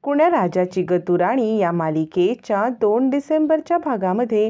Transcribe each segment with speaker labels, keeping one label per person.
Speaker 1: कुण्या राजाची गतुराणी या मालिकेच्या 2 डिसेंबरच्या भागामध्ये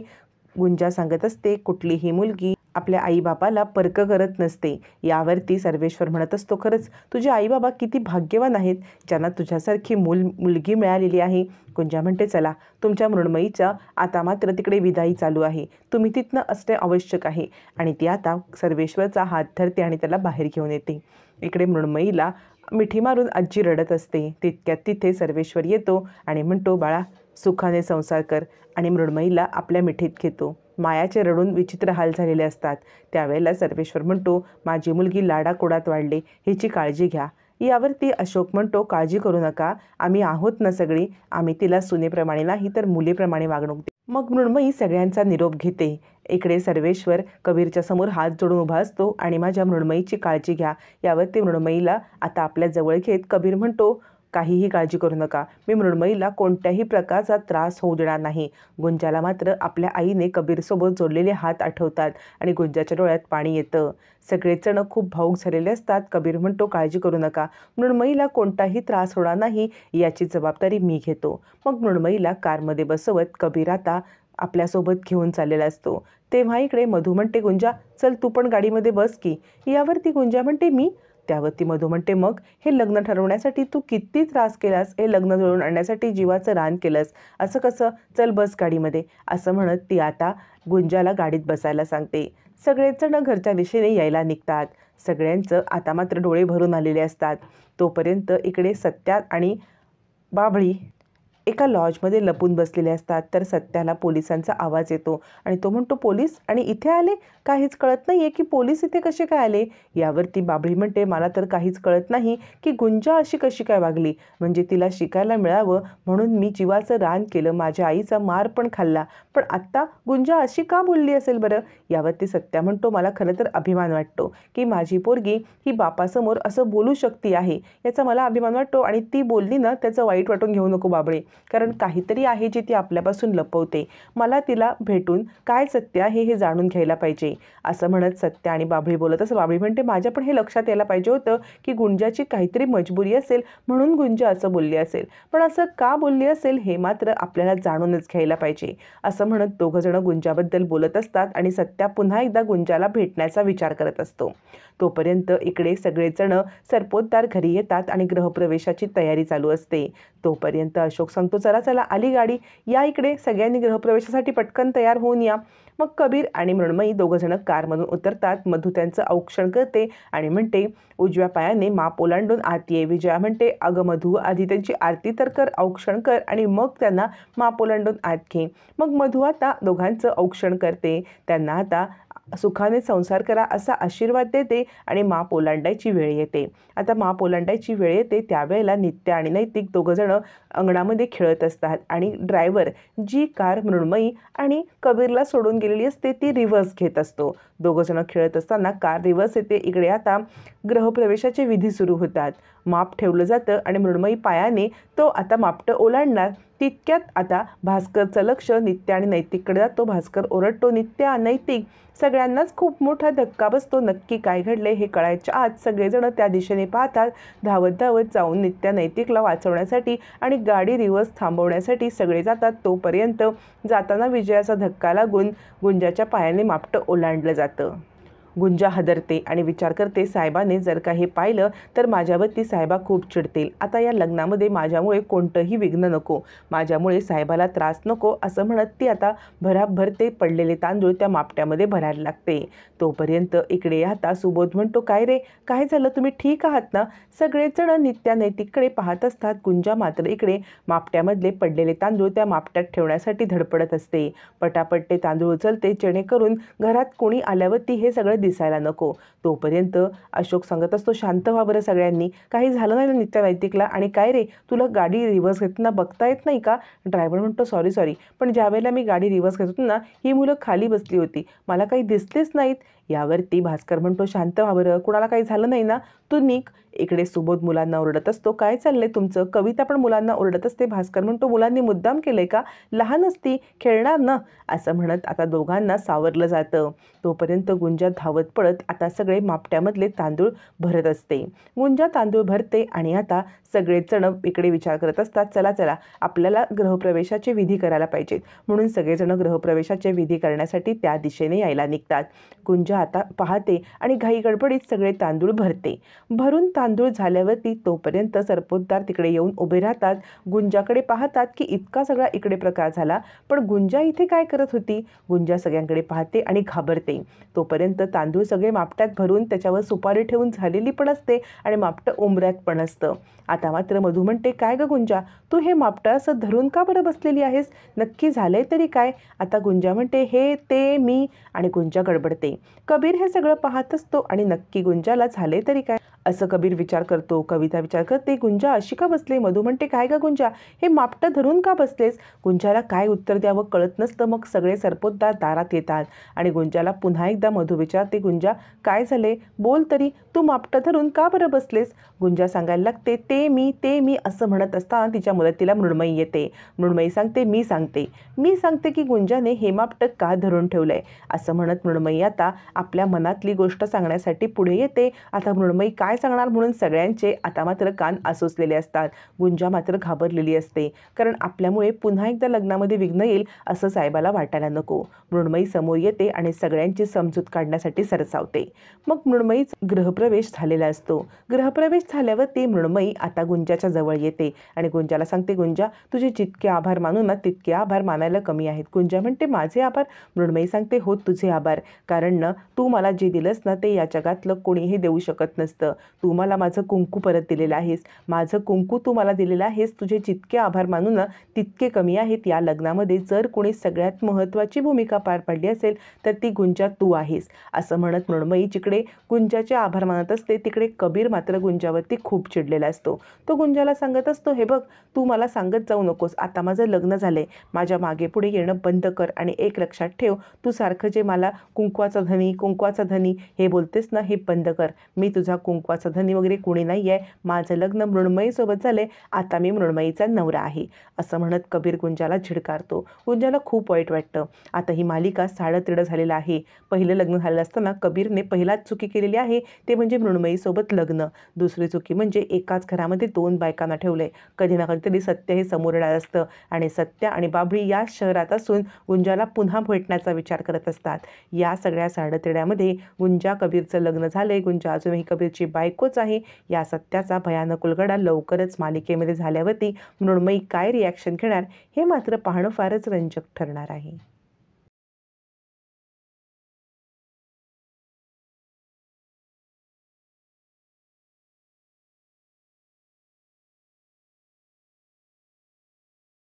Speaker 1: गुंजा सांगत असते, कुठलीही मुलगी आपल्या आईबापाला परक करत नसते. यावरती सर्वेश्वर म्हणत असतो, खरंच तुझे आईबाबा किती भाग्यवान आहेत, ज्यांना तुझ्यासारखी मुलगी मिळालेली आहे. गुंजा म्हणते, चला तुमच्या मृण्मयीच्या आता मात्र तिकडे विदाई चालू आहे, तुम्ही तिथनं असणे आवश्यक आहे. आणि ती आता सर्वेश्वरचा हात धरते आणि त्याला बाहेर घेऊन येते. इकडे मृण्मयीला मिठी मारून आजी रडत असते. तितक्यात तिथे सर्वेश्वर येतो आणि म्हणतो, बाळा सुखाने संसार कर. आणि मृण्मयीला आपल्या मिठीत घेतो. मायाचे रडून विचित्र हाल झालेले असतात. त्यावेळेला सर्वेश्वर म्हणतो, माझी मुलगी लाडाकोडात वाढली, ह्याची काळजी घ्या. यावरती अशोक म्हणतो, काळजी करू नका, आम्ही आहोत ना सगळी, आम्ही तिला सुनेप्रमाणे नाही तर मुलीप्रमाणे वागणूक दे. मग मृण्मयी सगळ्यांचा निरोप घेते. इकडे सर्वेश्वर कबीरच्या समोर हात जोडून उभा असतो आणि माझ्या मृण्मयीची काळजी घ्या. यावरती मृण्मयीला आता आपल्या जवळ घेत कबीर म्हणतो, काहीही काळजी करू नका, मी मृण्मयीला कोणत्याही प्रकारचा त्रास होऊ देणार नाही. गुंजाला मात्र आपल्या आईने कबीरसोबत जोडलेले हात आठवतात आणि गुंजाच्या डोळ्यात पाणी येतं. सगळेजण खूप भावूक झालेले असतात. कबीर म्हणतो, काळजी करू नका, मृण्मयीला कोणताही त्रास होणार नाही, याची जबाबदारी मी घेतो. मग मृण्मयीला कारमध्ये बसवत कबीर आता आपल्यासोबत घेऊन चाललेला असतो. तेव्हा इकडे मधू म्हणते, गुंजा चल तू पण गाडीमध्ये बस की. यावरती गुंजा म्हणते, मी? त्यावरती मधू म्हणते, मग हे लग्न ठरवण्यासाठी तू किती त्रास केलास, हे लग्न जुळवून आणण्यासाठी जीवाचं रान केलंस, असं कसं, चल बस गाडीमध्ये, असं म्हणत ती आता गुंजाला गाडीत बसायला सांगते. सगळेजण घरच्या दिशेने यायला निघतात. सगळ्यांचं आता मात्र डोळे भरून आलेले असतात. तोपर्यंत इकडे सत्या आणि बाभळी एका लॉजमध्ये लपून बसलेले असतात. तर सत्याला पोलिसांचा आवाज येतो आणि तो म्हणतो, पोलीस आणि इथे आले, काहीच कळत नाही आहे की पोलीस इथे कसे काय आले. यावरती बाभळी म्हणते, मला तर काहीच कळत नाही की गुंजा अशी कशी काय वागली, म्हणजे तिला शिकायला मिळावं म्हणून मी जीवाचं रान केलं, माझ्या आईचा मार पण खाल्ला, पण आत्ता गुंजा अशी का बोलली असेल बरं. यावरती सत्या म्हणतो, मला खरं तर अभिमान वाटतो की माझी पोरगी ही बापासमोर असं बोलू शकते आहे, याचा मला अभिमान वाटतो. आणि ती बोलली ना, त्याचं वाईट वाटून घेऊ नको बाबळे, कारण काहीतरी आहे जे ती आपल्यापासून लपवते, मला तिला भेटून काय सत्य आहे हे जाणून घ्यायला पाहिजे, असं म्हणत सत्या आणि बाभळी बोलत असं. बाभळी म्हणते, माझ्या पण हे लक्षात यायला पाहिजे होतं की गुंजाची काहीतरी मजबुरी असेल म्हणून गुंजा असं बोलली असेल, पण असं का बोलली असेल हे मात्र आपल्याला जाणूनच घ्यायला पाहिजे, असं म्हणत दोघंजणं गुंजाबद्दल बोलत असतात. आणि सत्या पुन्हा एकदा गुंजाला भेटण्याचा विचार करत असतो. तोपर्यंत इकडे सगळेजण सरपोतदार घरी येतात आणि गृहप्रवेशाची तयारी चालू असते. तोपर्यंत अशोक सांगतो, चला चला आली गाडी, या इकडे, सगळ्यांनी गृहप्रवेशासाठी पटकन तयार होऊन या. मग कबीर आणि मृण्मयी दोघंजणं कारमधून उतरतात. मधू त्यांचं औक्षण करते आणि म्हणते, उजव्या पायाने माप ओलांडून आत ये. विजया म्हणते, अगं मधू, आधी त्यांची आरती तर कर, औक्षण कर आणि मग त्यांना माप ओलांडून आत घे. मग मधू आता दोघांचं औक्षण करते, त्यांना आता सुखाने संसार करा असा आशीर्वाद देते आणि माप ओलांडायची वेळ येते. आता माप ओलांडायची वेळ येते त्यावेळेला नित्या आणि नैतिक दोघंजणं अंगणामध्ये खेळत असतात आणि ड्रायव्हर जी कार मृण्मयी आणि कबीरला सोडून गेलेली असते ती रिव्हर्स घेत असतो. दोघंजणं खेळत असताना कार रिव्हर्स येते. इकडे आता गृहप्रवेशाचे विधी सुरू होतात. माप ठेवलं जातं आणि मृण्मयी पायाने तो आता मापटं ओलांडणार. तितक्यात आता भास्करचं लक्ष नित्या आणि नैतिककडे जातो. भास्कर ओरडतो, नित्या, नैतिक, सगळ्यांनाच खूप मोठा धक्का बसतो. नक्की काय घडले हे कळायच्या आत सगळेजण त्या दिशेने पाहतात. धावत धावत जाऊन नित्या नैतिकला वाचवण्यासाठी आणि गाडी रिव्हर्स थांबवण्यासाठी सगळे जातात. तोपर्यंत जाताना विजयाचा धक्का लागून गुंजाच्या पायाने मापटं ओलांडलं जातं. गुंजा हादरते आणि विचार करते, साहेबाने जर का हे पाहिलं तर माझ्यावरती साहेबा खूप चिडतील. आता या लग्नामध्ये माझ्यामुळे कोणतंही विघ्न नको, माझ्यामुळे साहेबाला त्रास नको, असं म्हणत ती आता भराभर ते पडलेले तांदूळ त्या मापट्यामध्ये भरायला लागते. तोपर्यंत इकडे आता सुबोध म्हणतो, काय रे, काय झालं, तुम्ही ठीक आहात ना. सगळेजण नित्या नैतिककडे पाहत असतात. गुंजा मात्र इकडे मापट्यामधले पडलेले तांदूळ त्या मापट्यात ठेवण्यासाठी धडपडत असते. पटापट ते तांदूळ उचलते जेणेकरून घरात कोणी आल्यावरती हे सगळं दिसायला नको. तोपर्यंत अशोक सांगत असतो, शांत व्हा बरं सगळ्यांनी, काही झालं नाही ना नित्या नैतिकला. आणि काय रे, तुला गाडी रिव्हर्स घेताना बघता येत नाही का. ड्रायव्हर म्हणतो, सॉरी, पण ज्यावेळेला मी गाडी रिव्हर्स घेत होतो ना, ही मुलं खाली बसली होती, मला काही दिसलेच नाहीत. यावरती भास्कर म्हणतो, शांत व्हा बरं, कुणाला काही झालं नाही ना, तू निघ. इकडे सुबोध मुलांना ओरडत असतो, काय चाललंय तुमचं? कविता पण मुलांना ओरडत असते. भास्कर म्हणतो, मुलांनी मुद्दाम केलंय का? लहान असती, खेळणार ना, असं म्हणत आता दोघांना सावरलं जातं. तोपर्यंत गुंजा धावत पळत आता सगळे मापट्यामधले तांदूळ भरत असते. गुंजा तांदूळ भरते आणि आता सगळेजण इकडे विचार करत असतात, चला चला आपल्याला गृहप्रवेशाची विधी करायला पाहिजेत. म्हणून सगळेजण गृहप्रवेशाचे विधी करण्यासाठी त्या दिशेने यायला निघतात. गुंजा आता पाहते आणि घाई गडबडीत सगळे तांदूळ भरते. भरून तांदूळ झाल्यावरती तोपर्यंत सरपोतदार तिकडे येऊन उभे राहतात. गुंजाकडे पाहतात की इतका सगळा इकडे प्रकार झाला, पण गुंजा इथे काय करत होती? गुंजा सगळ्यांकडे पाहते आणि घाबरते. तोपर्यंत तांदूळ सगळे मापट्यात भरून त्याच्यावर सुपारी ठेवून झालेली पण असते आणि मापटं उंबऱ्यात पण असतं. आता मात्र मधू म्हणते, काय ग गुंजा, तू हे मापटं असं धरून का बरं बसलेली आहेस? नक्की झालंय तरी काय? आता गुंजा म्हणते, हे ते मी, आणि गुंजा गडबडते. कबीर हे सगळं पाहत असतो आणि नक्की गुंजाला झाले तरी काय असं कबीर विचार करतो. कविता विचार करते, गुंजा अशी का बसले? मधू म्हणते, काय ग गुंजा, हे मापटं धरून का बसलेस? गुंजाला काय उत्तर द्यावं कळत नसतं. मग सगळे सरपोतदार दारात येतात आणि गुंजाला पुन्हा एकदा मधू विचारते, गुंजा काय झाले? बोल तरी, तू मापटं धरून का बरं बसलेस? गुंजा सांगायला लागते, ते मी असं म्हणत असताना तिच्या मदतीला मृण्मयी येते. मृण्मयी सांगते, मी सांगते की गुंजाने हे मापटं का धरून ठेवलंय. असं म्हणत मृण्मयी आता आपल्या मनातली गोष्ट सांगण्यासाठी पुढे येते. आता मृण्मयी काय सांगणार म्हणून सगळ्यांचे आता मात्र कान आसुसलेले असतात. गुंजा मात्र घाबरलेली असते, कारण आपल्यामुळे पुन्हा एकदा लग्नामध्ये विघ्न येईल असं साहेबाला वाटायला नको. मृण्मयी समोर येते आणि सगळ्यांची समजूत काढण्यासाठी सरसावते. मग मृण्मयीच गृहप्रवेश झालेला असतो. गृहप्रवेश झाल्यावर ती मृण्मयी आता गुंजाच्या जवळ येते आणि गुंजाला सांगते, गुंजा तुझे जितके आभार मानू ना तितके आभार मानायला कमी आहेत. गुंजा म्हणते, माझे आभार? मृण्मयी सांगते, हो तुझे आभार, कारण ना तू मला जे दिलंस ना ते या जगातलं कोणीही देऊ शकत नसतं. तू मला माझं कुंकू परत दिलेलं आहेस. माझं कुंकू तू मला दिलेलं आहेस. तुझे जितके आभार मानू ना तितके कमी आहेत. या लग्नामध्ये जर कोणी सगळ्यात महत्त्वाची भूमिका पार पाडली असेल तर ती गुंजा तू आहेस. असं म्हणत मृण्मयी जिकडे गुंजाचे आभार मानत असते तिकडे कबीर मात्र गुंजावरती खूप चिडलेला असतो. तो गुंजाला सांगत असतो, हे बघ, तू मला सांगत जाऊ नकोस. आता माझं लग्न झालंय. माझ्या मागे पुढे येणं बंद कर आणि एक लक्षात ठेव, तू सारखं जे मला कुंकवाचा धनी हे बोलतेस ना, हे बंद कर. मी तुझा कुंकवाचा धनी वगैरे कोणी नाही आहे. माझं लग्न मृण्मयीसोबत झालंय. आता मी मृण्मयीचा नवरा आहे. असं म्हणत कबीर गुंजाला झिडकारतो. गुंजाला खूप वाईट वाटतं. आता ही मालिका साडं झालेलं आहे. पहिलं लग्न झालेलं असताना कबीरने पहिलाच चुकी केलेली आहे, ते म्हणजे मृण्मयीसोबत लग्न. दुसरी चुकी म्हणजे एकाच घरामध्ये 2 बायकांना ठेवलंय. कधी ना कधीतरी सत्य हे समोर येणार असतं आणि सत्य आणि बाभळी या शहरात असून गुंजाला पुन्हा भेटण्याचा विचार करत असतात. या सगळ्या साडतिड्यामध्ये गुंजा कबीरचं लग्न झालंय. गुंजा अजूनही कबीरची बायकोच आहे. या सत्याचा भयानक उलगडा लवकरच मालिकेमध्ये झाल्यावरती मृण्मयी काय रिॲक्शन घेणार हे मात्र पाहणं फारच रंजक ठरणार आहे.